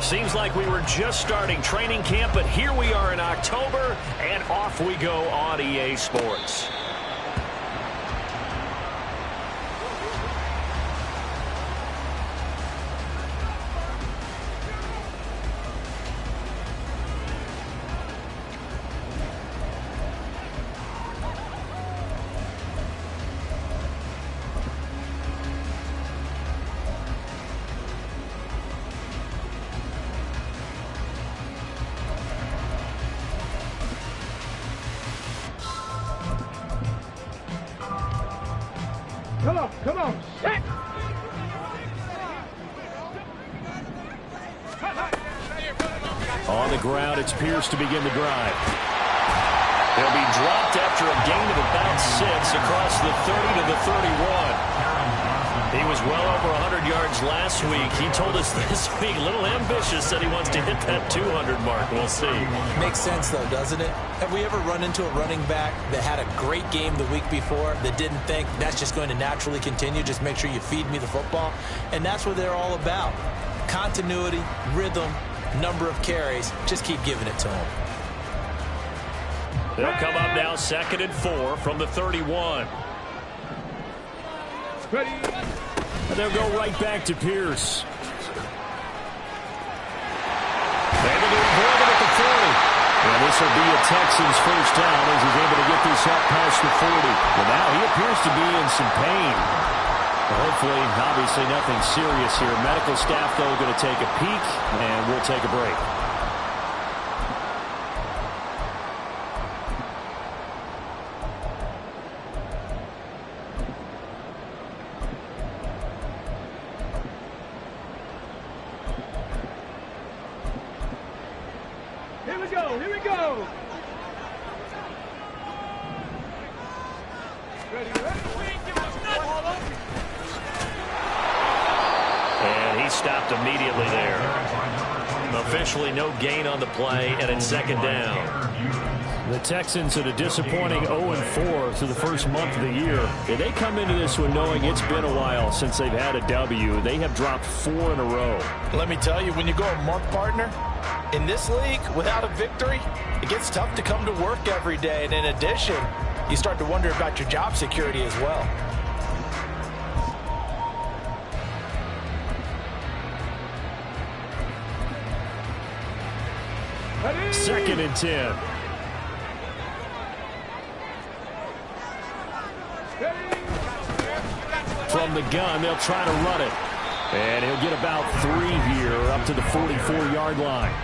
Seems like we were just starting training camp, but here we are in October, and off we go on EA Sports. Come on, set! On the ground, it's Pierce to begin the drive. He'll be dropped after a gain of about 6 across the 30 to the 31. He was well over 100 yards last week. He told us this week, a little ambitious, that he wants to hit that 200 mark. We'll see. Makes sense, though, doesn't it? Have we ever run into a running back that had a great game the week before that didn't think that's just going to naturally continue? Just make sure you feed me the football. And that's what they're all about. Continuity, rhythm, number of carries. Just keep giving it to him. They'll come up now 2nd and 4 from the 31. Ready. And they'll go right back to Pierce. Able to avoid it at the 40. And this will be a Texans first down as he's able to get this up past the 40. But now he appears to be in some pain. Hopefully, obviously nothing serious here. Medical staff, though, going to take a peek, and we'll take a break. Here we go, here we go! Ready, And he stopped immediately there. Officially no gain on the play, and it's 2nd down. The Texans at a disappointing 0-4 through the first month of the year. And they come into this one knowing it's been a while since they've had a W. They have dropped 4 in a row. Let me tell you, when you go a month, partner, in this league, without a victory, it gets tough to come to work every day. And in addition, you start to wonder about your job security as well. ready. 2nd and 10. From the gun, they'll try to run it. And he'll get about 3 here up to the 44-yard line.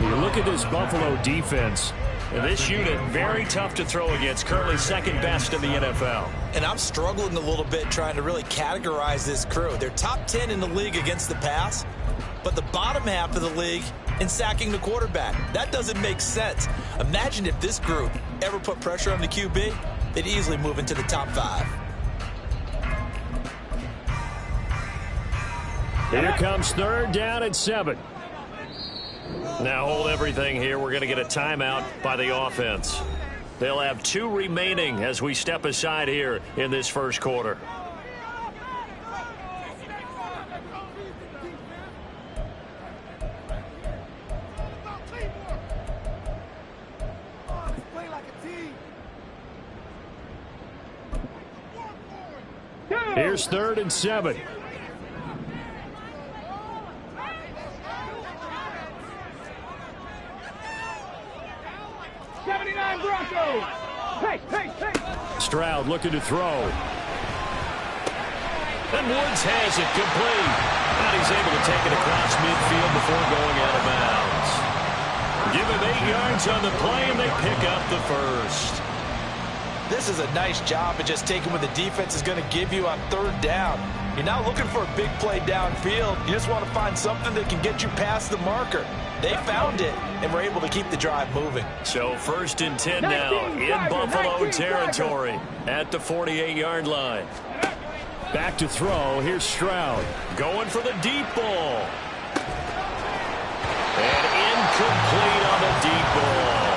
You look at this Buffalo defense. And this unit, very tough to throw against, currently 2nd best in the NFL. And I'm struggling a little bit trying to really categorize this crew. They're top 10 in the league against the pass, but the bottom half of the league in sacking the quarterback. That doesn't make sense. Imagine if this group ever put pressure on the QB, they'd easily move into the top 5. Here comes 3rd down and 7. Now hold everything here. We're going to get a timeout by the offense. They'll have 2 remaining as we step aside here in this first quarter. Here's 3rd and 7. Broncos! Hey, hey, hey! Stroud looking to throw. And Woods has it complete. And he's able to take it across midfield before going out of bounds. Give him 8 yards on the play, and they pick up the first. This is a nice job of just taking what the defense is going to give you on 3rd down. You're not looking for a big play downfield. You just want to find something that can get you past the marker. They found it, and were able to keep the drive moving. So 1st and 10 now in Buffalo territory at the 48-yard line. Back to throw. Here's Stroud going for the deep ball. And incomplete on the deep ball.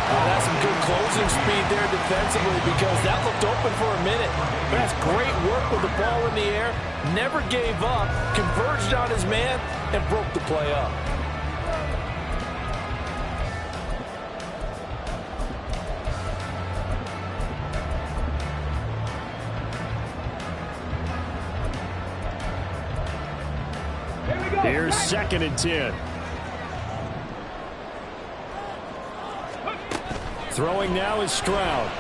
Oh, that's some good closing losing speed there defensively because that looked open for a minute. But that's great work with the ball in the air. Never gave up, converged on his man, and broke the play up. Here's 2nd and 10. Throwing now is Stroud.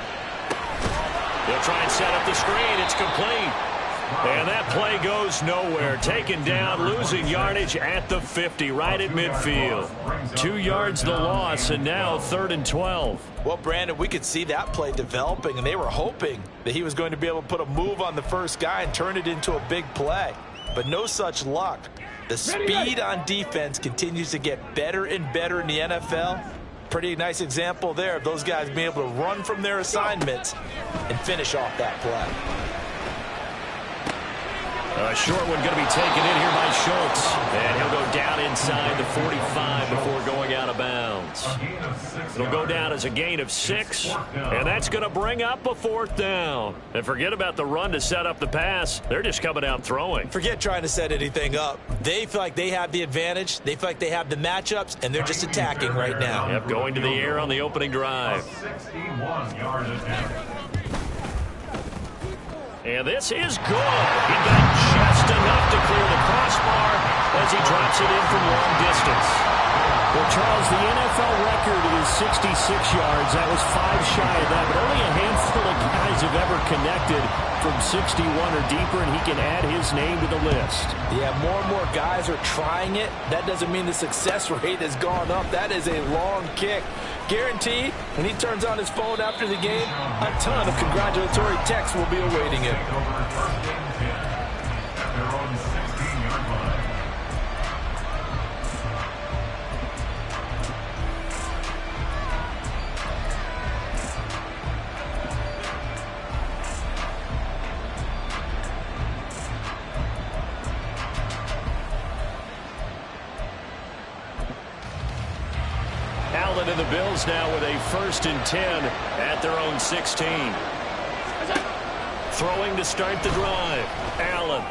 They'll try and set up the screen. It's complete. And that play goes nowhere. Taken down, losing yardage at the 50, right at midfield. 2 yards the loss, and now 3rd and 12. Well, Brandon, we could see that play developing, and they were hoping that he was going to be able to put a move on the first guy and turn it into a big play. But no such luck. The speed on defense continues to get better and better in the NFL. Pretty nice example there of those guys being able to run from their assignments and finish off that play. A short one going to be taken in here by Schultz. And he'll go down inside the 45 before going out of bounds. It'll go down as a gain of 6. And that's going to bring up a 4th down. And forget about the run to set up the pass. They're just coming out throwing. Forget trying to set anything up. They feel like they have the advantage. They feel like they have the matchups, and they're just attacking right now. Yep, going to the air on the opening drive. 61-yard attempt. And this is good. He got just enough to clear the crossbar as he drops it in from long distance. Well, Charles, the NFL record is 66 yards. That was 5 shy of that, but only a handful of guys have ever connected from 61 or deeper, and he can add his name to the list. Yeah, more and more guys are trying it. That doesn't mean the success rate has gone up. That is a long kick. Guaranteed, when he turns on his phone after the game, a ton of congratulatory texts will be awaiting him. Allen and the Bills now with a 1st and 10 at their own 16. Throwing to start the drive. Allen.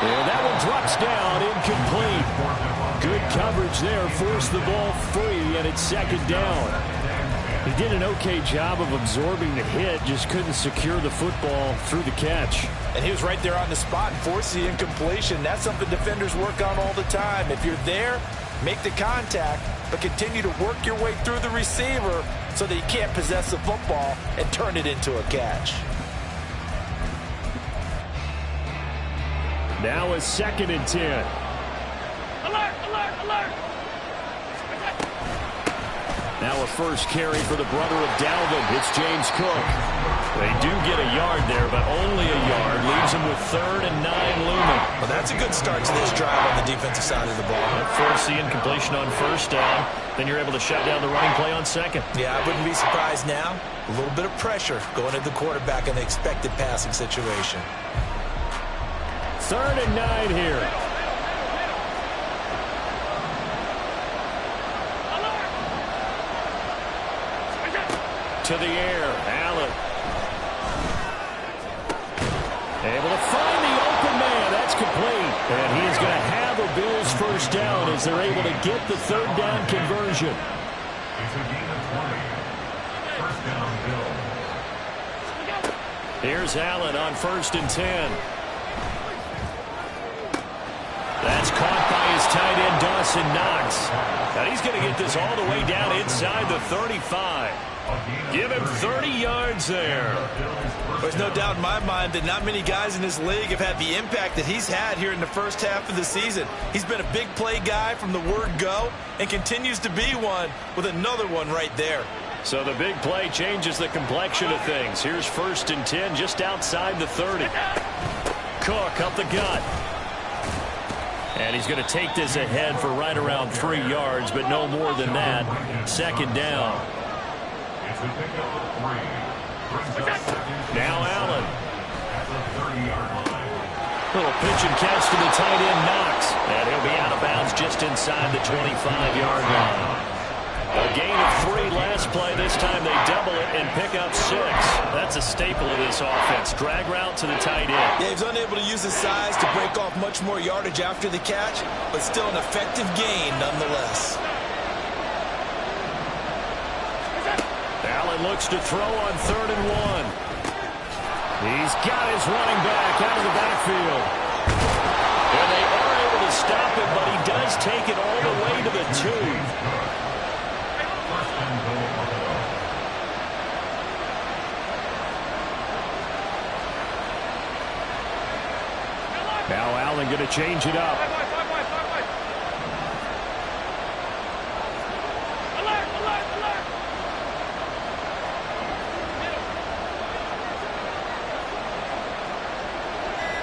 And that one drops down, incomplete. Good coverage there, forced the ball free, and it's 2nd down. He did an okay job of absorbing the hit, just couldn't secure the football through the catch. And he was right there on the spot, forced the incompletion. That's something defenders work on all the time. If you're there, make the contact, but continue to work your way through the receiver so that you can't possess the football and turn it into a catch. Now a 2nd and 10. Alert, alert, alert. Now a first carry for the brother of Dalvin. It's James Cook. They do get a yard there, but only a yard. Leaves them with 3rd and 9 looming. Well, that's a good start to this drive on the defensive side of the ball. Force the incompletion on 1st down. Then you're able to shut down the running play on 2nd. Yeah, I wouldn't be surprised now. A little bit of pressure going at the quarterback in the expected passing situation. 3rd and 9 here. To the air, Allen. Able to find the open man. That's complete. And he is going to have a Bills 1st down as they're able to get the 3rd down conversion. It's a gain of 20. 1st down, Bills. Here's Allen on 1st and 10. That's caught by his tight end, Dawson Knox. Now he's going to get this all the way down inside the 35. Give him 30 yards there. There's no doubt in my mind that not many guys in this league have had the impact that he's had here in the first half of the season. He's been a big play guy from the word go and continues to be one with another one right there. So the big play changes the complexion of things. Here's 1st and 10 just outside the 30. Cook up the gut. And he's going to take this ahead for right around 3 yards, but no more than that. 2nd down. Now Allen. Little pitch and catch to the tight end, Knox. And he'll be out of bounds just inside the 25-yard line. A gain of 3 last play. This time they double it and pick up 6. That's a staple of this offense. Drag route to the tight end. Yeah, he was unable to use his size to break off much more yardage after the catch, but still an effective gain nonetheless. Allen looks to throw on 3rd and 1. He's got his running back out of the backfield. And they are able to stop him, but he does take it all the way to the 2. Now Allen going to change it up.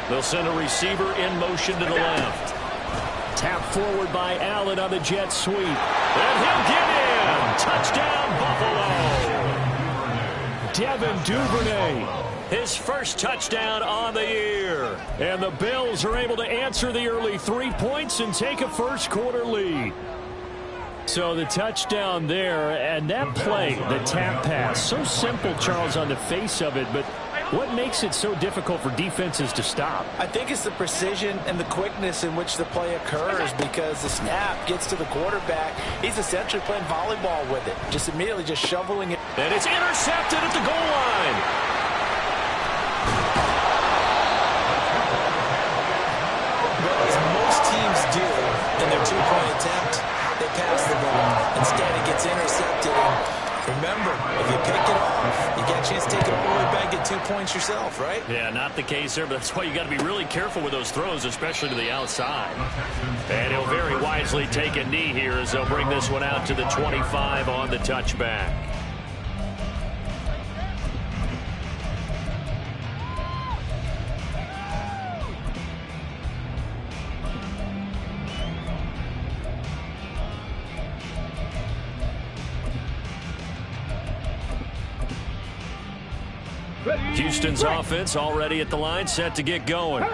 They'll send a receiver in motion to the left. Tap forward by Allen on the jet sweep. And he'll get in. Touchdown, Buffalo. Devin Duvernay. His first touchdown on the year. And the Bills are able to answer the early 3 points and take a first-quarter lead. So the touchdown there, and that play, the tap pass, so simple, Charles, on the face of it, but what makes it so difficult for defenses to stop? I think it's the precision and the quickness in which the play occurs, because the snap gets to the quarterback. He's essentially playing volleyball with it, just immediately just shoveling it. And it's intercepted at the goal line. Teams do in their 2-point attempt, they pass the ball. Instead, it gets intercepted. And remember, if you pick it off, you get a chance to take it all the way back, get 2 points yourself, right? Yeah, not the case there, but that's why you got to be really careful with those throws, especially to the outside. And he'll very wisely take a knee here as they'll bring this one out to the 25 on the touchback. Houston's offense already at the line, set to get going.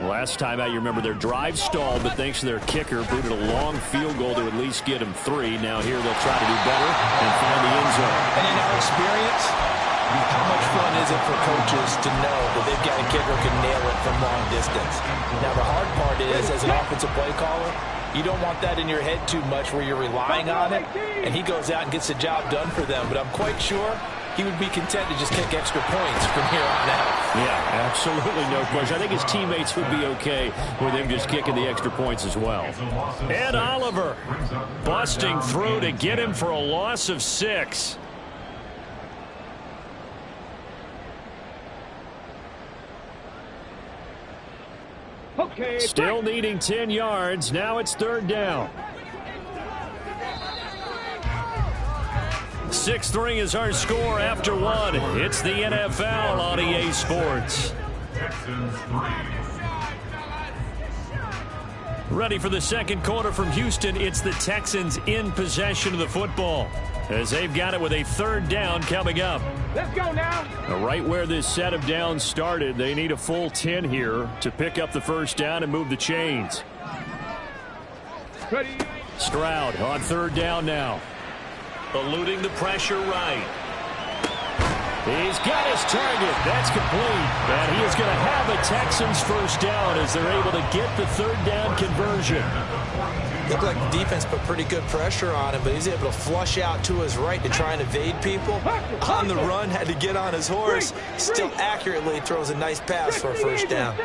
Last time out, you remember their drive stalled, but thanks to their kicker, booted a long field goal to at least get them 3. Now here they'll try to do better and find the end zone. And in our experience, how much fun is it for coaches to know that they've got a kicker who can nail it from long distance? Now the hard part is, as an offensive play caller, you don't want that in your head too much where you're relying on it, and he goes out and gets the job done for them. But I'm quite sure he would be content to just kick extra points from here on out. Yeah, absolutely no question. I think his teammates would be okay with him just kicking the extra points as well. Ed Oliver busting through to get him for a loss of 6. Still needing 10 yards. Now it's 3rd down. 6-3 is our score after 1. It's the NFL on EA Sports. Ready for the second quarter from Houston. It's the Texans in possession of the football, as they've got it with a 3rd down coming up. Let's go now. Right where this set of downs started, they need a full 10 here to pick up the first down and move the chains. Ready. Stroud on 3rd down now. Eluding the pressure right. He's got his target. That's complete. And he is going to have a Texans first down as they're able to get the 3rd down conversion. Looked like the defense put pretty good pressure on him, but he's able to flush out to his right to try and evade people. On the run, had to get on his horse. Still accurately throws a nice pass for a first down.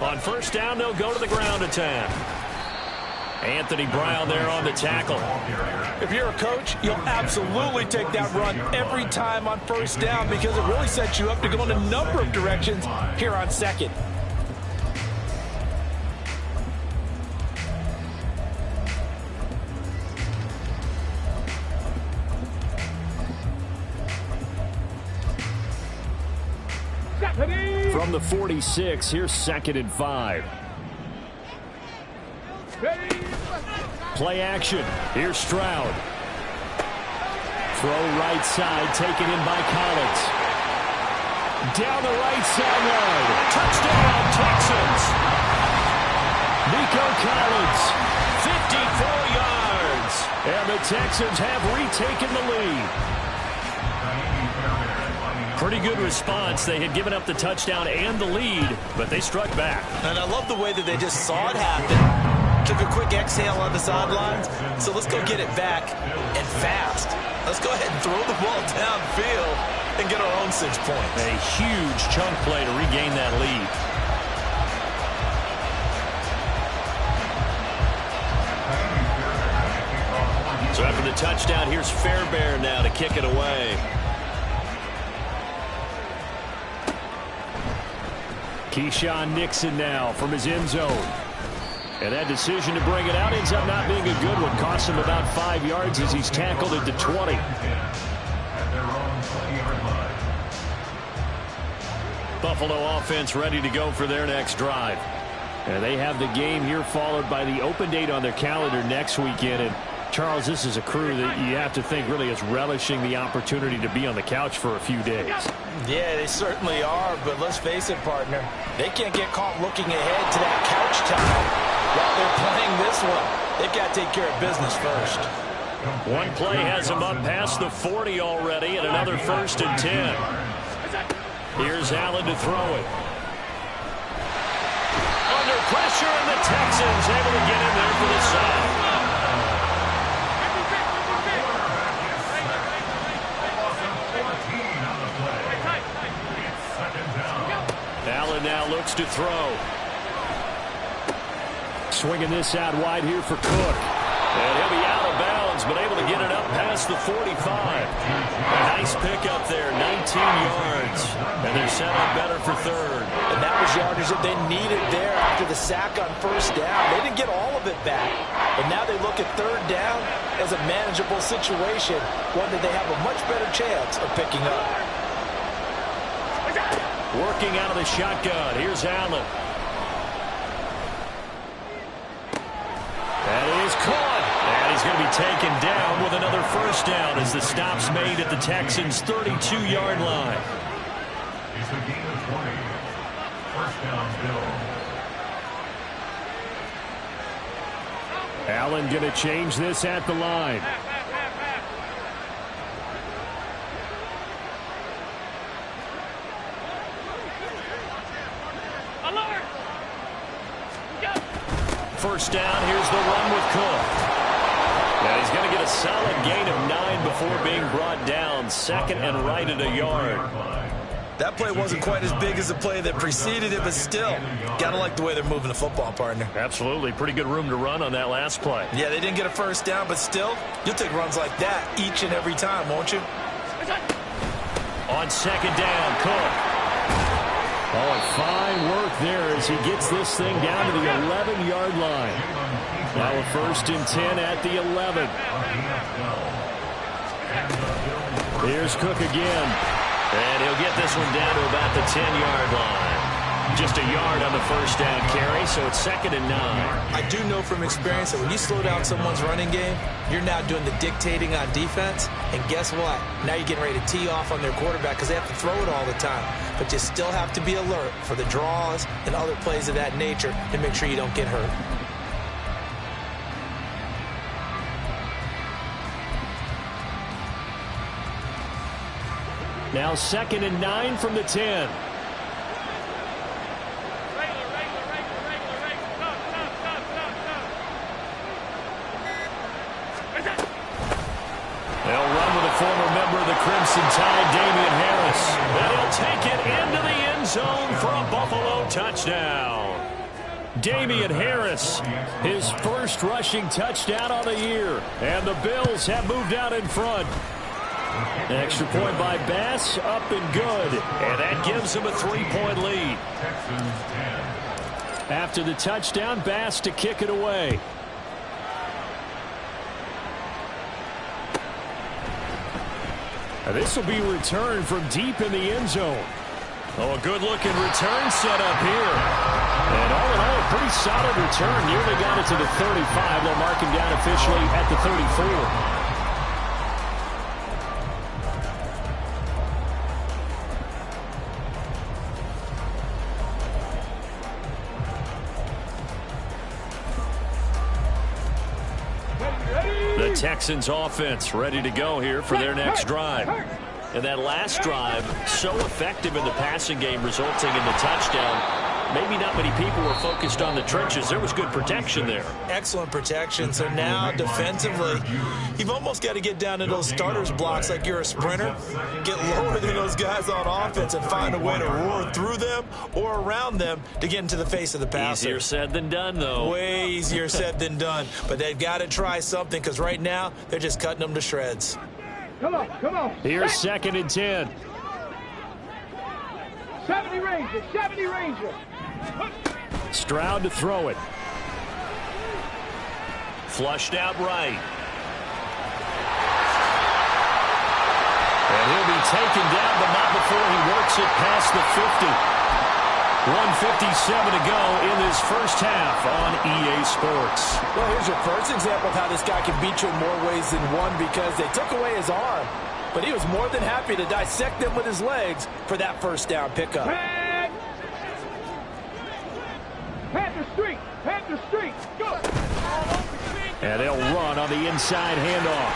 On first down, they'll go to the ground attack. Anthony Brown there on the tackle. If you're a coach, you'll absolutely take that run every time on first down, because it really sets you up to go in a number of directions here on 2nd. From the 46, here's 2nd and 5. Play action. Here's Stroud. Throw right side, taken in by Collins. Down the right sideline. Touchdown, Texans. Nico Collins, 54 yards. And the Texans have retaken the lead. Pretty good response. They had given up the touchdown and the lead, but they struck back. And I love the way that they just saw it happen. Took a quick exhale on the sidelines. So let's go get it back and fast. Let's go ahead and throw the ball downfield and get our own 6 points. A huge chunk play to regain that lead. So after the touchdown, here's Fairbairn now to kick it away. Keyshawn Nixon now from his end zone. And that decision to bring it out ends up not being a good one. Costs him about 5 yards as he's tackled at the 20. Buffalo offense ready to go for their next drive. And they have the game here followed by the open date on their calendar next weekend. And Charles, this is a crew that you have to think really is relishing the opportunity to be on the couch for a few days. Yeah, they certainly are, but let's face it, partner. They can't get caught looking ahead to that couch time while they're playing this one. They've got to take care of business first. One play has them up past the 40 already, and another 1st and 10. Here's Allen to throw it. Under pressure, and the Texans able to get in there for the sack. Allen now looks to throw. Swinging this out wide here for Cook. And he'll be out of bounds, but able to get it up past the 45. A nice pickup there, 19 yards. And they're set up better for 3rd. And that was yardage that they needed there after the sack on 1st down. They didn't get all of it back. But now they look at 3rd down as a manageable situation, one that they have a much better chance of picking up. Working out of the shotgun. Here's Allen. That is caught. And he's going to be taken down with another 1st down as the stop's made at the Texans' 32-yard line. It's a gain of 20. 1st down, Bill. Allen going to change this at the line. First down, here's the run with Cook. And he's going to get a solid gain of 9 before being brought down. 2nd and right at a yard. That play wasn't quite as big as the play that preceded it, but still, got to like the way they're moving the football, partner. Absolutely. Pretty good room to run on that last play. Yeah, they didn't get a 1st down, but still, you'll take runs like that each and every time, won't you? On 2nd down, Cook. Oh, and fine work there as he gets this thing down to the 11-yard line. Now a 1st and 10 at the 11. Here's Cook again. And he'll get this one down to about the 10-yard line. Just a yard on the 1st down carry, so it's 2nd and 9. I do know from experience that when you slow down someone's running game, you're now doing the dictating on defense. And guess what? Now you're getting ready to tee off on their quarterback because they have to throw it all the time. But you still have to be alert for the draws and other plays of that nature to make sure you don't get hurt. Now 2nd and 9 from the 10. They'll run with a former member of the Crimson Tide, Damian Harris. And he'll take it into the end zone for a Buffalo touchdown. Damian Harris, his 1st rushing touchdown on the year. And the Bills have moved out in front. An extra point by Bass, up and good. And that gives them a 3-point lead. After the touchdown, Bass to kick it away. This will be returned from deep in the end zone. Oh, a good-looking return set up here. And all in all, a pretty solid return. Nearly got it to the 35. They'll mark him down officially at the 34. Texans offense ready to go here for their next drive. And that last drive, so effective in the passing game, resulting in the touchdown. Maybe not many people were focused on the trenches. There was good protection there. Excellent protection. So now, defensively, you've almost got to get down to those starters blocks like you're a sprinter. Get lower than those guys on offense and find a way to roar through them or around them to get into the face of the passer. Easier said than done, though. Way easier said than done. But they've got to try something because right now, they're just cutting them to shreds. Come on, come on. Here's 2nd and 10. 70 Ranger, 70 Ranger. Stroud to throw it. Flushed out right. And he'll be taken down, but not before he works it past the 50. 1:57 to go in this first half on EA Sports. Well, here's your first example of how this guy can beat you in more ways than one because they took away his arm. But he was more than happy to dissect them with his legs for that first down pickup. Panther Street, Panther Street, go! And they'll run on the inside handoff.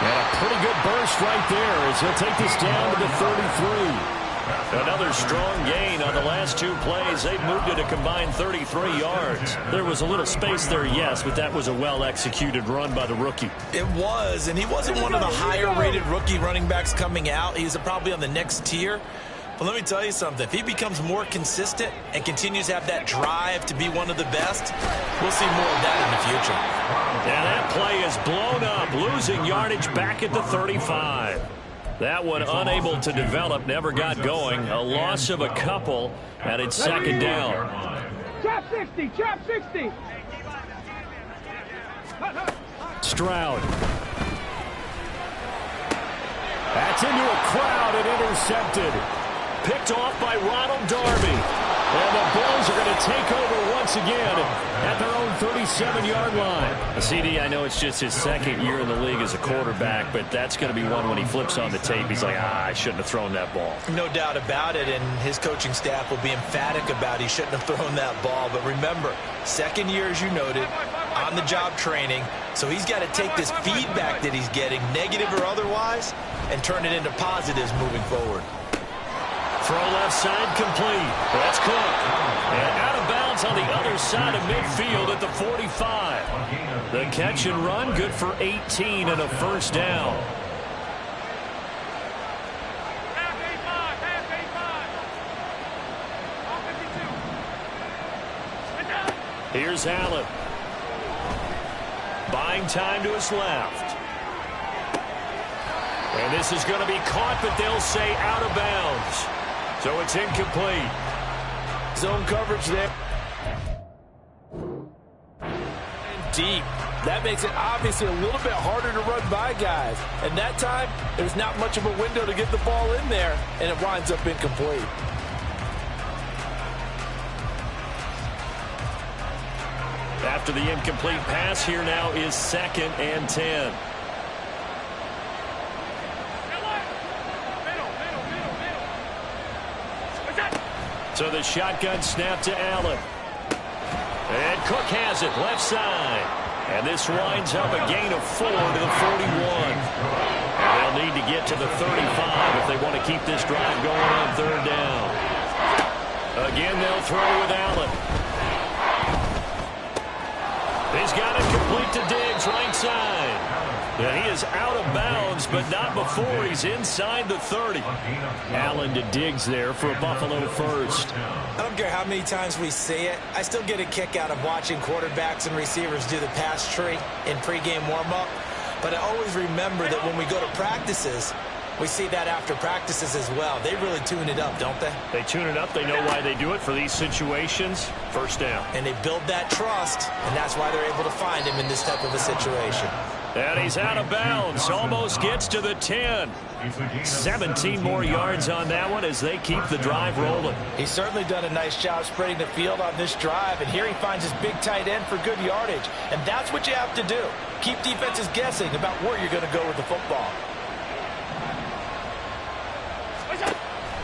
And a pretty good burst right there as he'll take this down to the 33. Another strong gain on the last 2 plays. They've moved it a combined 33 yards. There was a little space there, yes, but that was a well-executed run by the rookie. It was, and he wasn't one of the higher-rated rookie running backs coming out. He's probably on the next tier. But let me tell you something. If he becomes more consistent and continues to have that drive to be one of the best, we'll see more of that in the future. And that play is blown up, losing yardage back at the 35. That one unable to develop, never got going. A loss of a couple, and it's 2nd down. Chop 60, chop 60. Stroud. That's into a crowd and intercepted. Picked off by Ronald Darby. And the Bills are going to take over once again at their own 37-yard line. CD, I know it's just his 2nd year in the league as a quarterback, but that's going to be one when he flips on the tape. He's like, I shouldn't have thrown that ball. No doubt about it, and his coaching staff will be emphatic about he shouldn't have thrown that ball. But remember, 2nd year, as you noted, on-the-job training, so he's got to take this feedback that he's getting, negative or otherwise, and turn it into positives moving forward. Throw left side complete. That's Cook. And out of bounds on the other side of midfield at the 45. The catch and run good for 18 and a first down. Here's Allen. Buying time to his left. And this is going to be caught, but they'll say out of bounds. So it's incomplete. Zone coverage there. Deep. That makes it obviously a little bit harder to run by guys. And that time, there's not much of a window to get the ball in there, and it winds up incomplete. After the incomplete pass, here now is 2nd and 10. So the shotgun snap to Allen. And Cook has it left side. And this winds up a gain of 4 to the 41. And they'll need to get to the 35 if they want to keep this drive going on 3rd down. Again, they'll throw with Allen. He's got it complete to Diggs right side. And he is out of bounds, but not before he's inside the 30. Allen to Diggs there for a Buffalo first. I don't care how many times we see it. I still get a kick out of watching quarterbacks and receivers do the pass tree in pregame warm-up. But I always remember that when we go to practices, we see that after practices as well. They really tune it up, don't they? They tune it up. They know why they do it for these situations. First down. And they build that trust, and that's why they're able to find him in this type of a situation. And he's out of bounds. Almost gets to the 10. 17 more yards on that one as they keep the drive rolling. He's certainly done a nice job spreading the field on this drive, and here he finds his big tight end for good yardage. And that's what you have to do. Keep defenses guessing about where you're going to go with the football.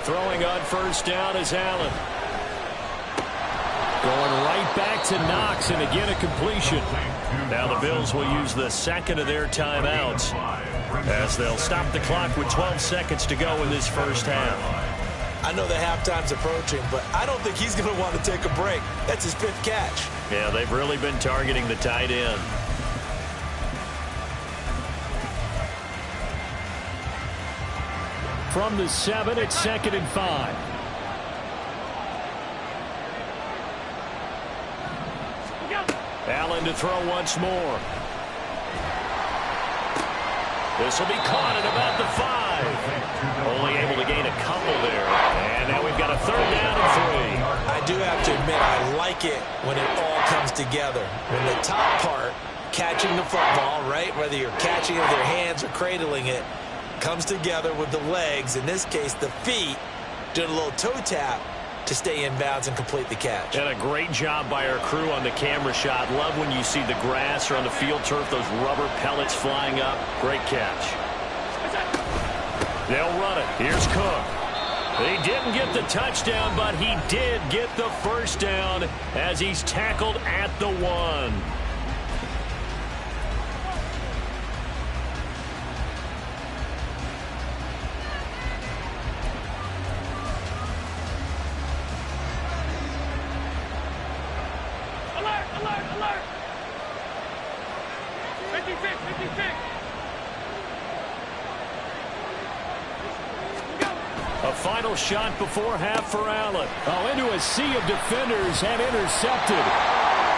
Throwing on first down is Allen. Going right back to Knox, and again a completion. Now the Bills will use the second of their timeouts as they'll stop the clock with 12 seconds to go in this first half. I know the halftime's approaching, but I don't think he's going to want to take a break. That's his 5th catch. Yeah, they've really been targeting the tight end. From the 7, it's 2nd and 5. Allen to throw once more. This will be caught at about the 5. Only able to gain a couple there. And now we've got a 3rd down and 3. I do have to admit, I like it when it all comes together. When the top part, catching the football, right, whether you're catching it with your hands or cradling it, comes together with the legs, in this case the feet, doing a little toe tap to stay in bounds and complete the catch. And a great job by our crew on the camera shot. Love when you see the grass or on the field turf, those rubber pellets flying up. Great catch. They'll run it. Here's Cook. He didn't get the touchdown, but he did get the first down as he's tackled at the 1. A final shot before half for Allen. Oh, into a sea of defenders and intercepted.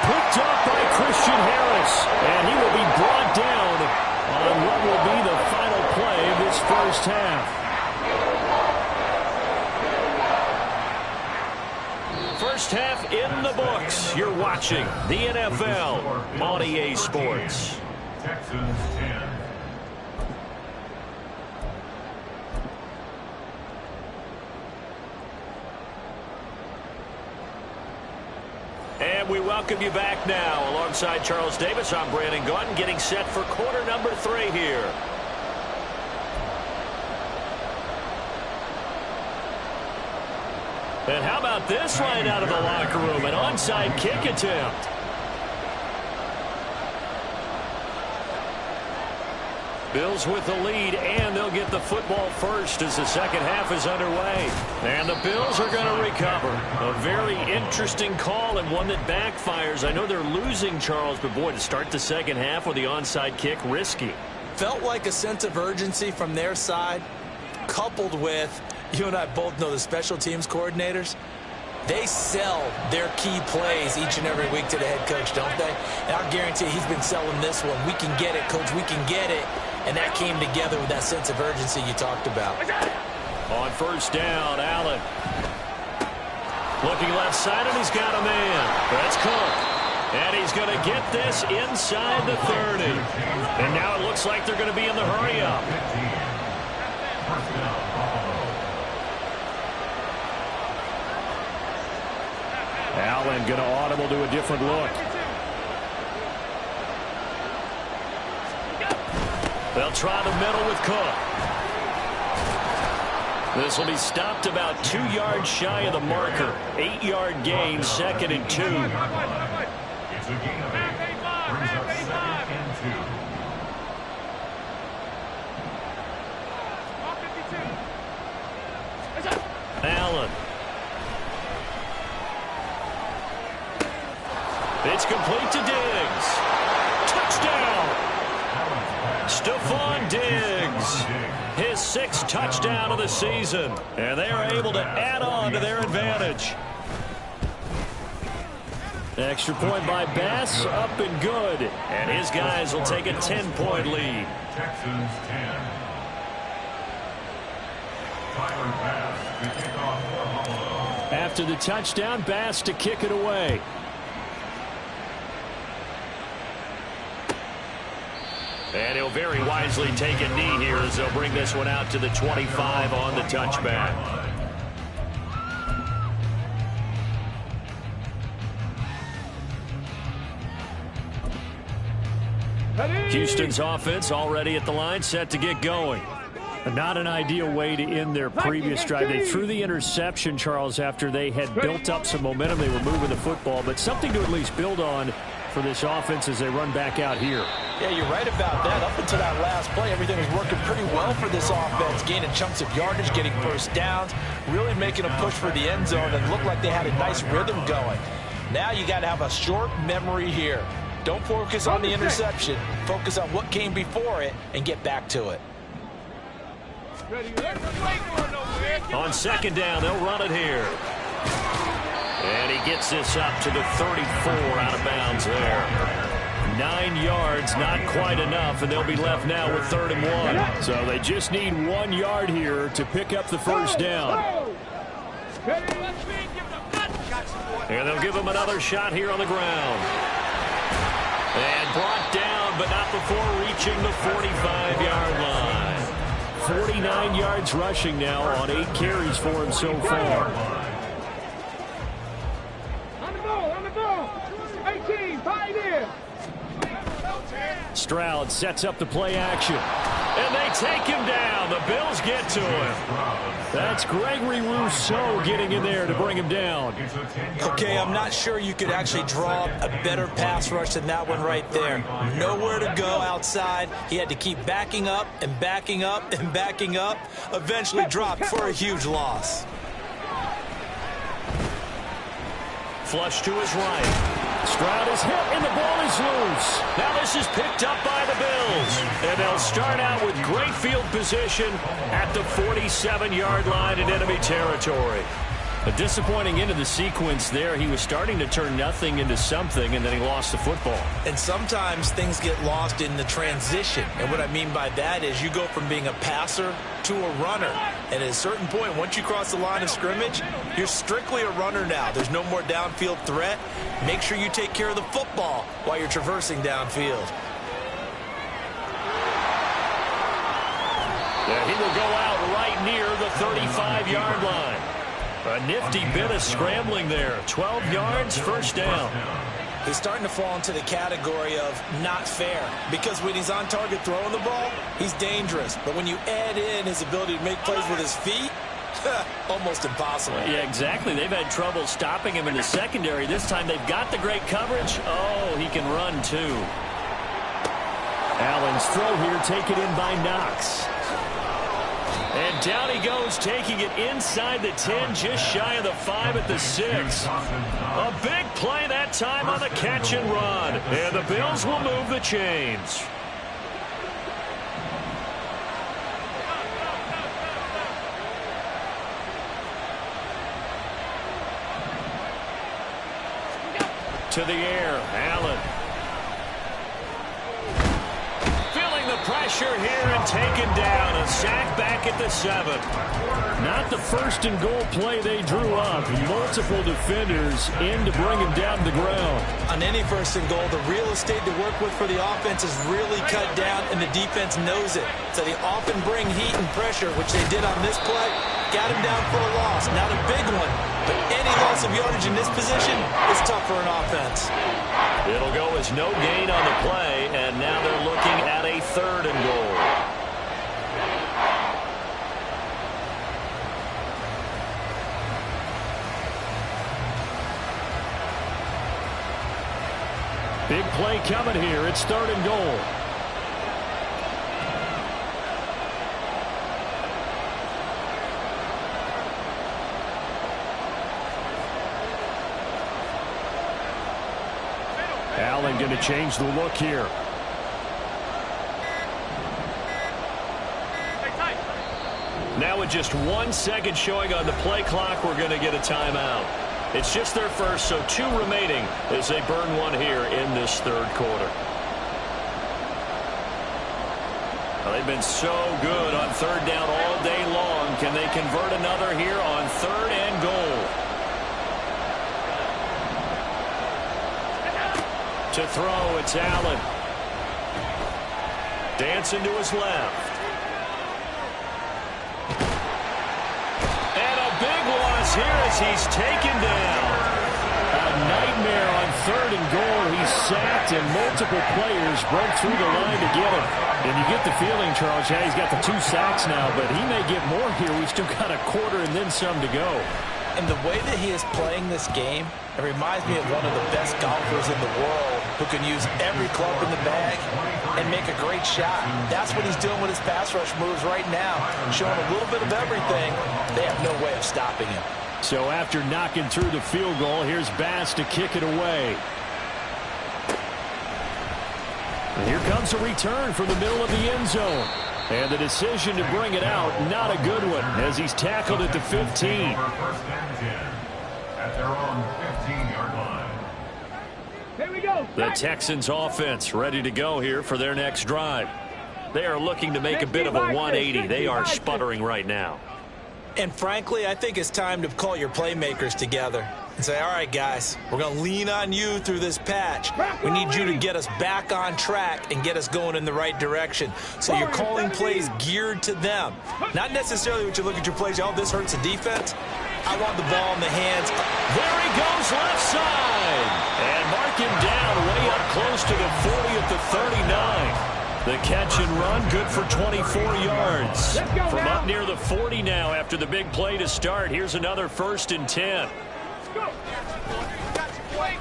Picked up by Christian Harris. And he will be brought down on what will be the final play of this first half. First half in the books. You're watching the NFL on EA Sports. Texans 10. And we welcome you back now. Alongside Charles Davis, I'm Brandon Gaudin, getting set for quarter number 3 here. And how about this line out of the locker room? An onside kick attempt. Bills with the lead, and they'll get the football first as the second half is underway. And the Bills are going to recover. A very interesting call and one that backfires. I know they're losing, Charles, but boy, to start the second half with the onside kick, risky. Felt like a sense of urgency from their side, coupled with, you and I both know the special teams coordinators. They sell their key plays each and every week to the head coach, don't they? And I guarantee he's been selling this one. We can get it, coach. We can get it. And that came together with that sense of urgency you talked about. On first down, Allen. Looking left side, and he's got a man. That's Cook. And he's going to get this inside the 30. And now it looks like they're going to be in the hurry-up. Allen going to audible to a different look. They'll try the middle with Cook. This will be stopped about 2 yards shy of the marker. 8-yard gain, 2nd and 2. It's a gain of 8. Brings up 2nd and 2. Allen. It's complete to Diggs. Touchdown! Stephon Diggs, his 6th touchdown of the season, and they are able to add on to their advantage. Extra point by Bass, up and good. And his guys will take a 10-point lead. Texans 10. Tyler Bass to kick off for Buffalo. After the touchdown, Bass to kick it away. And he'll very wisely take a knee here as they'll bring this one out to the 25 on the touchback. Houston's offense already at the line, set to get going. Not an ideal way to end their previous drive. They threw the interception, Charles, after they had built up some momentum. They were moving the football, but something to at least build on for this offense as they run back out here. Yeah, you're right about that. Up until that last play, everything was working pretty well for this offense, gaining chunks of yardage, getting first downs, really making a push for the end zone, and looked like they had a nice rhythm going. Now you got to have a short memory here. Don't focus on the interception. Focus on what came before it and get back to it. On second down, they'll run it here. And he gets this up to the 34 out of bounds there. 9 yards, not quite enough, and they'll be left now with 3rd and 1. So they just need 1 yard here to pick up the first down. And they'll give him another shot here on the ground. And brought down, but not before reaching the 45-yard line. 49 yards rushing now on 8 carries for him so far. On the ball. 18, pioneer. Stroud sets up the play action. And they take him down. The Bills get to him. That's Gregory Rousseau getting in there to bring him down. Okay, I'm not sure you could actually draw a better pass rush than that one right there. Nowhere to go outside. He had to keep backing up and backing up and backing up. Eventually dropped for a huge loss. Flush to his right. Stroud is hit, and the ball is loose. Now this is picked up by the Bills. And they'll start out with great field position at the 47-yard line in enemy territory. A disappointing end of the sequence there. He was starting to turn nothing into something, and then he lost the football. And sometimes things get lost in the transition. And what I mean by that is you go from being a passer to a runner. And at a certain point, once you cross the line of scrimmage, you're strictly a runner now. There's no more downfield threat. Make sure you take care of the football while you're traversing downfield. Yeah, he will go out right near the 35-yard line. A nifty bit of scrambling there. 12 yards, first down. He's starting to fall into the category of not fair, because when he's on target throwing the ball, he's dangerous. But when you add in his ability to make plays with his feet, almost impossible. Yeah, exactly. They've had trouble stopping him in the secondary. This time they've got the great coverage. Oh, he can run too. Allen's throw here taken in by Knox. And down he goes, taking it inside the 10, just shy of the 5 at the 6. A big play that time on the catch and run. And the Bills will move the chains. To the air, Allen. Feeling the pressure here and taken down. A sack back at the 7. Not the first and goal play they drew up. Multiple defenders in to bring him down to the ground. On any first and goal, the real estate to work with for the offense is really cut down, and the defense knows it. So they often bring heat and pressure, which they did on this play. Got him down for a loss. Not a big one, but any loss of yardage in this position is tough for an offense. It'll go as no gain on the play, and now they're looking at a 3rd and goal. Big play coming here. It's 3rd and goal. Allen going to change the look here. Now with just 1 second showing on the play clock, we're going to get a timeout. It's just their first, so 2 remaining as they burn one here in this 3rd quarter. Well, they've been so good on 3rd down all day long. Can they convert another here on 3rd and goal? To throw, it's Allen. Dancing to his left. And a big loss here as he's taken down. A nightmare on 3rd and goal. He's sacked, and multiple players broke through the line to get him. And you get the feeling, Charles, yeah, he's got the 2 sacks now, but he may get more here. We've still got a quarter and then some to go. And the way that he is playing this game, it reminds me of one of the best golfers in the world who can use every club in the bag and make a great shot. That's what he's doing with his pass rush moves right now, showing a little bit of everything. They have no way of stopping him. So after knocking through the field goal, here's Bass to kick it away. And here comes a return from the middle of the end zone. And the decision to bring it out, not a good one, as he's tackled at the 15. First and 10 at their own 15-yard line. Here we go. The Texans offense ready to go here for their next drive. They are looking to make a bit of a 180. They are sputtering right now. And frankly, I think it's time to call your playmakers together and say, all right, guys, we're going to lean on you through this patch. We need you to get us back on track and get us going in the right direction. So you're calling plays geared to them. Not necessarily what you look at your plays, oh, this hurts the defense. I want the ball in the hands. There he goes left side. And mark him down way up close to the 40 at the 39. The catch and run, good for 24 yards. From up near the 40 now after the big play to start. Here's another 1st and 10.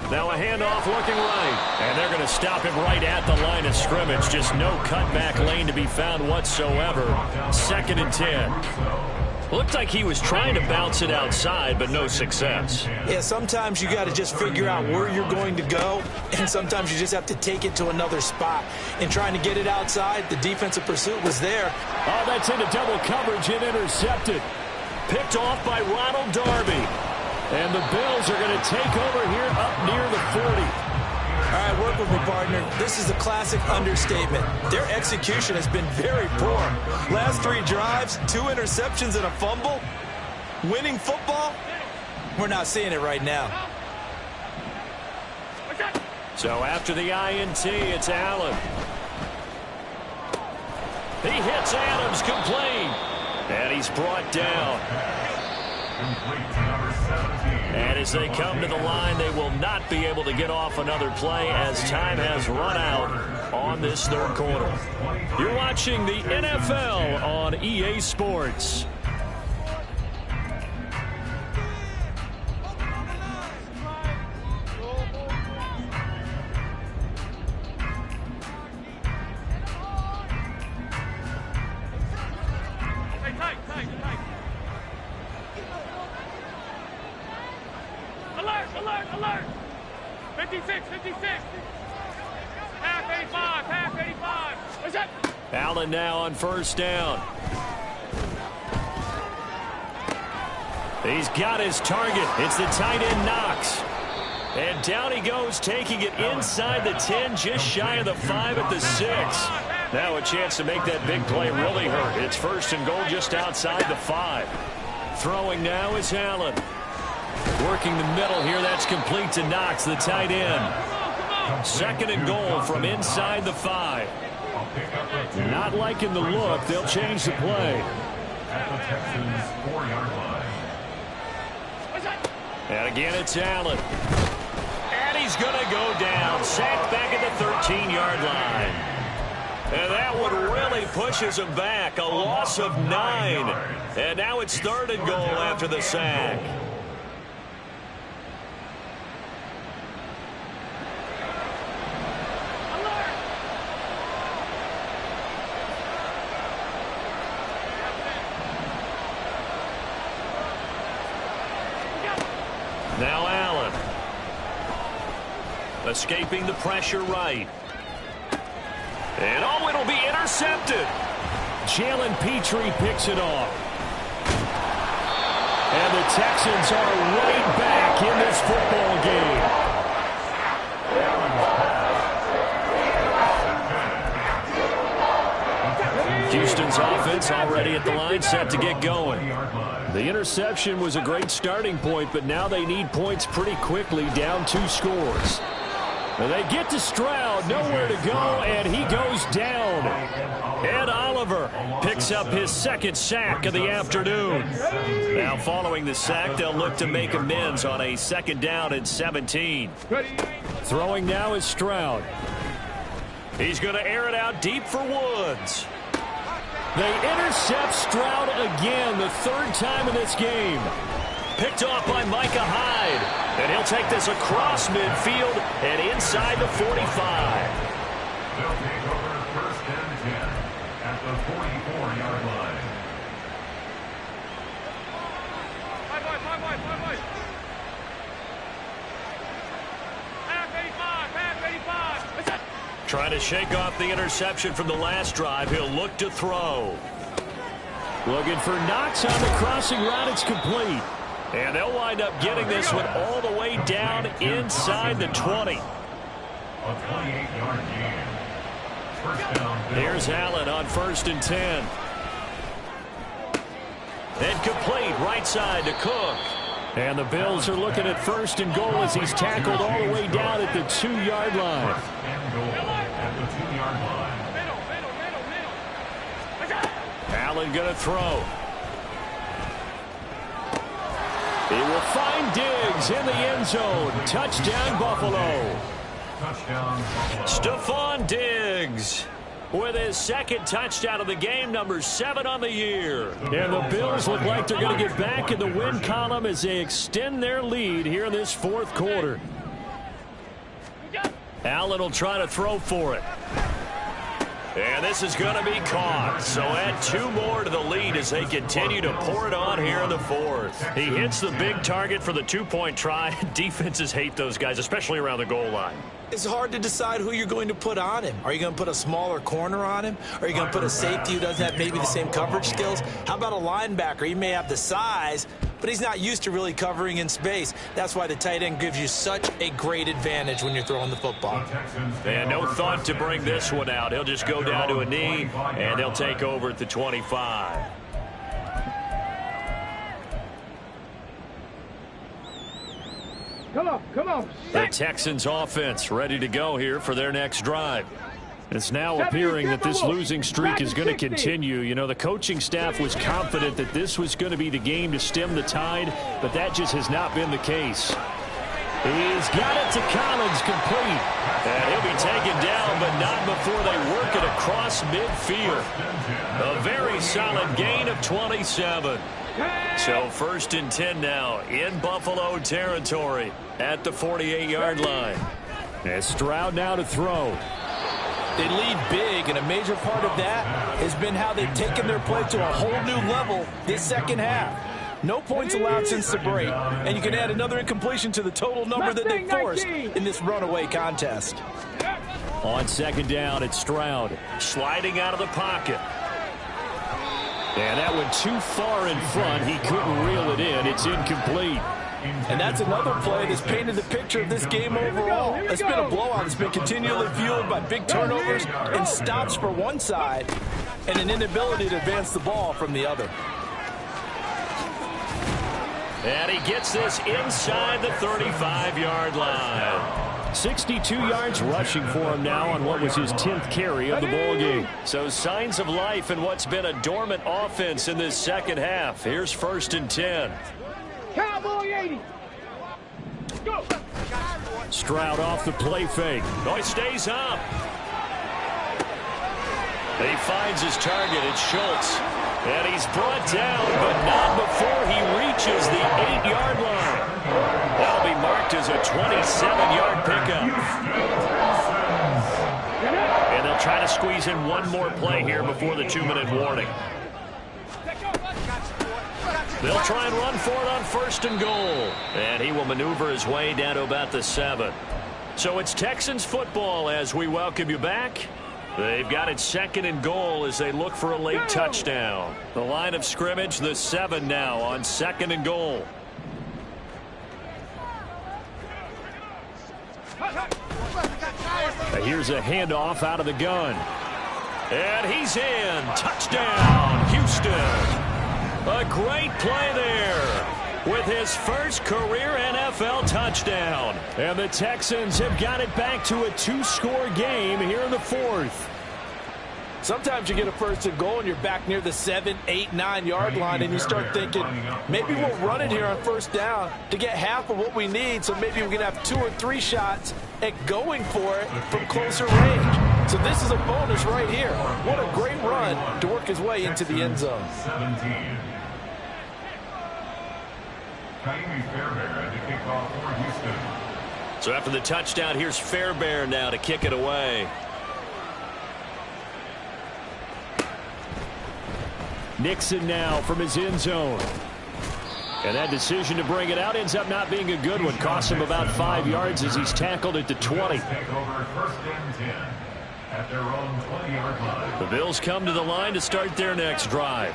Now a handoff looking right. And they're going to stop him right at the line of scrimmage. Just no cutback lane to be found whatsoever. 2nd and 10. Looked like he was trying to bounce it outside, but no success. Yeah, sometimes you got to just figure out where you're going to go, and sometimes you just have to take it to another spot. In trying to get it outside, the defensive pursuit was there. Oh, that's into double coverage and intercepted. Picked off by Ronald Darby. And the Bills are going to take over here up near the 40. All right, work with me, partner. This is a classic understatement. Their execution has been very poor. Last 3 drives, 2 interceptions and a fumble. Winning football? We're not seeing it right now. So after the INT, it's Allen. He hits Adams complete. And he's brought down. And as they come to the line, they will not be able to get off another play as time has run out on this 3rd quarter. You're watching the NFL on EA Sports. Alert! 56, 56. Half 85, half 85. What's that? Allen now on 1st down. He's got his target. It's the tight end Knox. And down he goes, taking it inside the 10, just shy of the 5 at the 6. Now a chance to make that big play really hurt. It's 1st and goal just outside the 5. Throwing now is Allen. Working the middle here, that's complete to Knox, the tight end. 2nd and goal from inside the 5. Not liking the look, they'll change the play. At the Texans' 4-yard line. And again, it's Allen. And he's going to go down. Sacked back at the 13-yard line. And that one really pushes him back. A loss of 9. And now it's 3rd and goal after the sack. Now Allen. Escaping the pressure right. And oh, it'll be intercepted. Jalen Petrie picks it off. And the Texans are right back in this football game. Houston's offense already at the line, set to get going. The interception was a great starting point, but now they need points pretty quickly, down 2 scores. And they get to Stroud, nowhere to go, and he goes down. Ed Oliver picks up his 2nd sack of the afternoon. Now following the sack, they'll look to make amends on a 2nd down and 17. Throwing now is Stroud. He's going to air it out deep for Woods. They intercept Stroud again, the 3rd time in this game. Picked off by Micah Hyde. And he'll take this across midfield and inside the 45. They'll take over first and 10 at the 44-yard line. Trying to shake off the interception from the last drive. He'll look to throw. Looking for Knox on the crossing route. It's complete. And they'll wind up getting this one all the way down inside the 20. A 28-yard gain. First down, Bills. Here's Allen on 1st and 10. And complete right side to Cook. And the Bills are looking at 1st and goal as he's tackled all the way down at the 2-yard line. First and goal at the 2-yard line. Allen going to throw. He will find Diggs in the end zone. Touchdown, Buffalo. Touchdown, Buffalo. Stephon Diggs with his second touchdown of the game, number 7 on the year. And the Bills look like they're going to get back in the win column as they extend their lead here in this 4th quarter. Allen will try to throw for it. And this is going to be caught. So add 2 more to the lead as they continue to pour it on here in the 4th. He hits the big target for the 2-point try. Defenses hate those guys, especially around the goal line. It's hard to decide who you're going to put on him. Are you going to put a smaller corner on him? Are you going to put a safety who doesn't have maybe the same coverage skills? How about a linebacker? He may have the size, but he's not used to really covering in space. That's why the tight end gives you such a great advantage when you're throwing the football. And no thought to bring this one out. He'll just go down to a knee, and they'll take over at the 25. Come on. The Texans offense ready to go here for their next drive. It's now appearing that this losing streak is going to continue. You know, the coaching staff was confident that this was going to be the game to stem the tide, but that just has not been the case. He's got it to Collins, complete. And he'll be taken down, but not before they work it across midfield. A very solid gain of 27. So 1st and 10 now in Buffalo territory at the 48-yard line. And Stroud now to throw. They lead big, and a major part of that has been how they've taken their play to a whole new level this second half. No points allowed since the break, and you can add another incompletion to the total number that they forced in this runaway contest. On 2nd down, it's Stroud. Sliding out of the pocket. And that went too far in front. He couldn't reel it in. It's incomplete. And that's another play that's painted the picture of this game overall. It's been a blowout. It's been continually fueled by big turnovers and stops for one side and an inability to advance the ball from the other. And he gets this inside the 35-yard line. 62 yards rushing for him now on what was his 10th carry of the ball game. So signs of life in what's been a dormant offense in this second half. Here's 1st and 10. Cowboy 80. Go. Stroud off the play fake. Oh, he stays up. He finds his target. It's Schultz. And he's brought down, but not before he reaches the 8-yard line. That'll be marked as a 27-yard pickup. And they'll try to squeeze in one more play here before the 2-minute warning. They'll try and run for it on 1st and goal. And he will maneuver his way down to about the 7. So it's Texans football as we welcome you back. They've got it 2nd and goal as they look for a late touchdown. The line of scrimmage, the 7 now on 2nd and goal. Here's a handoff out of the gun. And he's in. Touchdown, Houston. A great play there with his first career NFL touchdown. And the Texans have got it back to a 2-score game here in the 4th. Sometimes you get a 1st and goal and you're back near the 7, 8, 9-yard line and you start thinking, maybe we'll run it here on 1st down to get half of what we need, so maybe we can have 2 or 3 shots at going for it from closer range. So this is a bonus right here. What a great run to work his way into the end zone. 17. Ka'imi Fairbairn to kick off for Houston. So after the touchdown, here's Fairbairn now to kick it away. Nixon now from his end zone. And that decision to bring it out ends up not being a good one. Costs him about 5 yards as he's tackled at the 20. Take over first and 10 at their own 20-yard line. The Bills come to the line to start their next drive.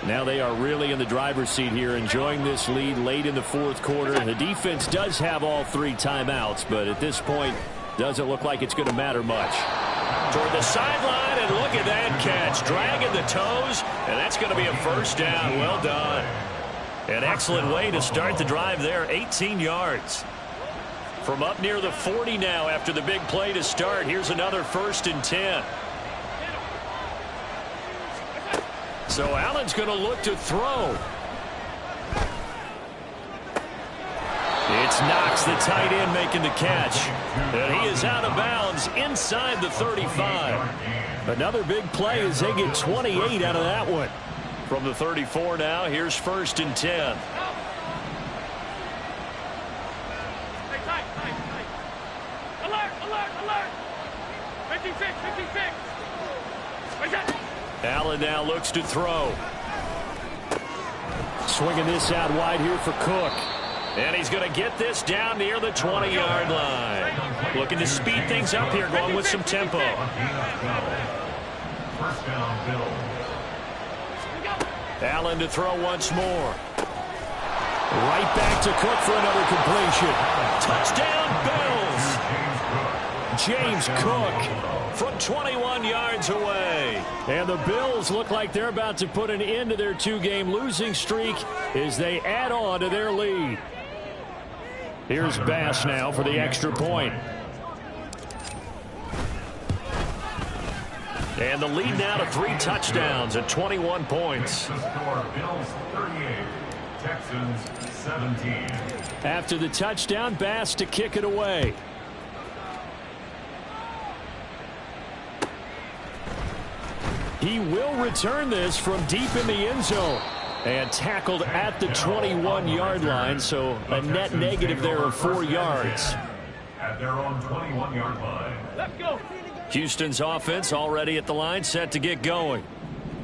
Now they are really in the driver's seat here, enjoying this lead late in the fourth quarter. The defense does have all 3 timeouts, but at this point, doesn't look like it's going to matter much. Toward the sideline, and look at that catch. Dragging the toes, and that's going to be a first down. Well done. An excellent way to start the drive there, 18 yards. From up near the 40 now after the big play to start. Here's another 1st and 10. So Allen's going to look to throw. It's Knox, the tight end, making the catch. And he is out of bounds inside the 35. Another big play as they get 28 out of that one. From the 34 now, here's 1st and 10. Allen now looks to throw. Swinging this out wide here for Cook. And he's going to get this down near the 20-yard line. Looking to speed things up here, going with some tempo. First down, Bills. Allen to throw once more. Right back to Cook for another completion. Touchdown, Bills. James Cook from 21 yards away. And the Bills look like they're about to put an end to their 2-game losing streak as they add on to their lead. Here's Bass now for the extra point. And the lead now to 3 touchdowns at 21 points. The score, Bills 38, Texans 17. After the touchdown, Bass to kick it away. He will return this from deep in the end zone. And tackled at the 21-yard line, so a net negative there of 4 yards. At their own 21-yard line. Let's go. Houston's offense already at the line, set to get going.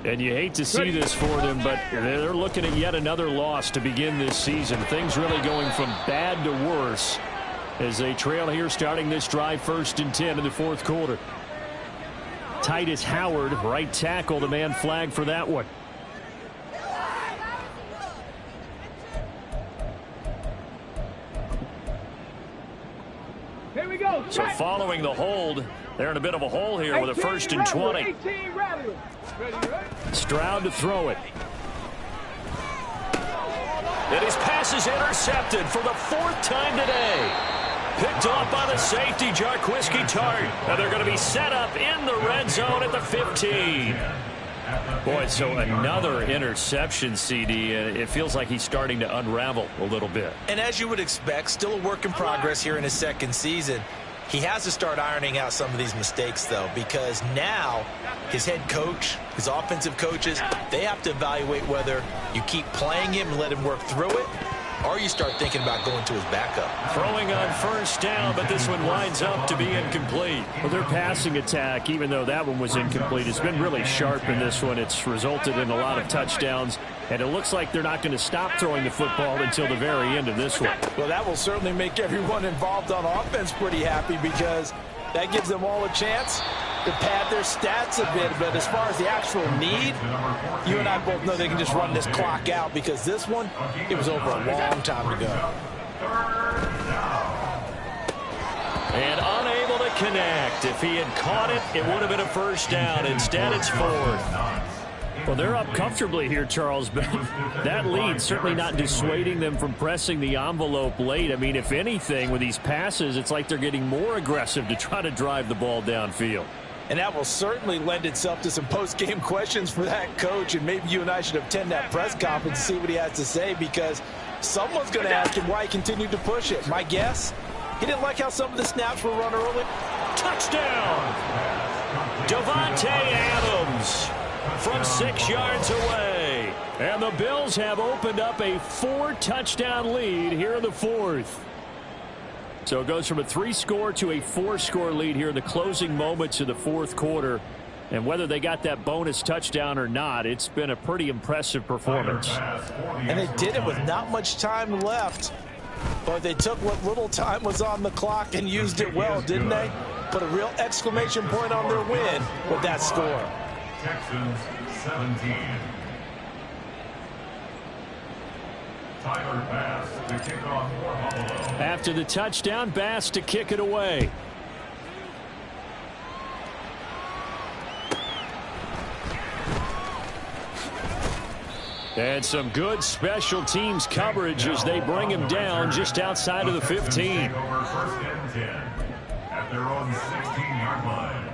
And you hate to see this for them, but they're looking at yet another loss to begin this season. Things really going from bad to worse as they trail here starting this drive 1st and 10 in the fourth quarter. Titus Howard, right tackle, the man flagged for that one. Here we go. So following the hold, they're in a bit of a hole here with a 1st and 20. Stroud to throw it. And his pass is intercepted for the 4th time today. Picked off by the safety, Jarquiski Tart. And they're going to be set up in the red zone at the 15. Boy, so another interception, CD. It feels like he's starting to unravel a little bit. And as you would expect, still a work in progress here in his 2nd season. He has to start ironing out some of these mistakes, though, because now his head coach, his offensive coaches, they have to evaluate whether you keep playing him and let him work through it, or you start thinking about going to his backup. Throwing on 1st down, but this one winds up to be incomplete. Well, their passing attack, even though that one was incomplete, has been really sharp in this one. It's resulted in a lot of touchdowns, and it looks like they're not going to stop throwing the football until the very end of this one. Well, that will certainly make everyone involved on offense pretty happy because that gives them all a chance to pad their stats a bit. But as far as the actual need, you and I both know they can just run this clock out because this one, it was over a long time ago. And unable to connect. If he had caught it, it would have been a 1st down. Instead, it's 4th. Well, they're up comfortably here, Charles, but that lead certainly not dissuading them from pressing the envelope late. I mean, if anything, with these passes, it's like they're getting more aggressive to try to drive the ball downfield. And that will certainly lend itself to some post-game questions for that coach, and maybe you and I should attend that press conference and see what he has to say because someone's going to ask him why he continued to push it. My guess, he didn't like how some of the snaps were run early. Touchdown! Davante Adams from 6 yards away. And the Bills have opened up a 4-touchdown lead here in the fourth. So it goes from a 3-score to a 4-score lead here in the closing moments of the fourth quarter. And whether they got that bonus touchdown or not, it's been a pretty impressive performance. And they did it with not much time left. But they took what little time was on the clock and used it well, didn't they? Put a real exclamation point on their win with that score. Texans 17. Tyler Bass to kick off for Buffalo. After the touchdown, Bass to kick it away. And some good special teams coverage as they bring him down just outside of the 15. Over first and 10 at their own 16-yard line.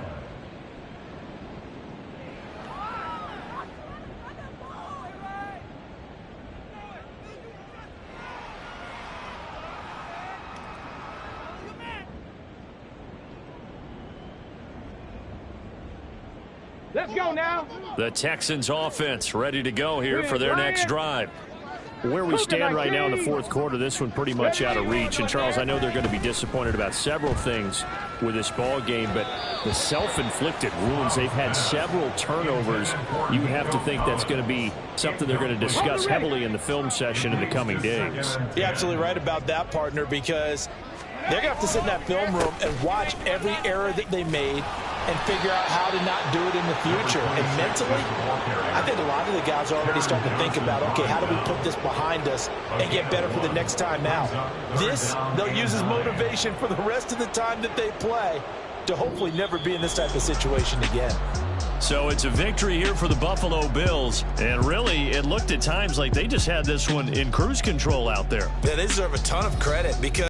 Let's go now. The Texans offense ready to go here for their next drive. Where we stand right now in the fourth quarter, this one pretty much out of reach. And, Charles, I know they're going to be disappointed about several things with this ball game, but the self-inflicted wounds, they've had several turnovers. You have to think that's going to be something they're going to discuss heavily in the film session in the coming days. You're absolutely right about that, partner, because they're going to have to sit in that film room and watch every error that they made and figure out how to not do it in the future. And mentally, I think a lot of the guys are already starting to think about, okay, how do we put this behind us and get better for the next time out? This, they'll use as motivation for the rest of the time that they play to hopefully never be in this type of situation again. So it's a victory here for the Buffalo Bills. And really, it looked at times like they just had this one in cruise control out there. Yeah, they deserve a ton of credit because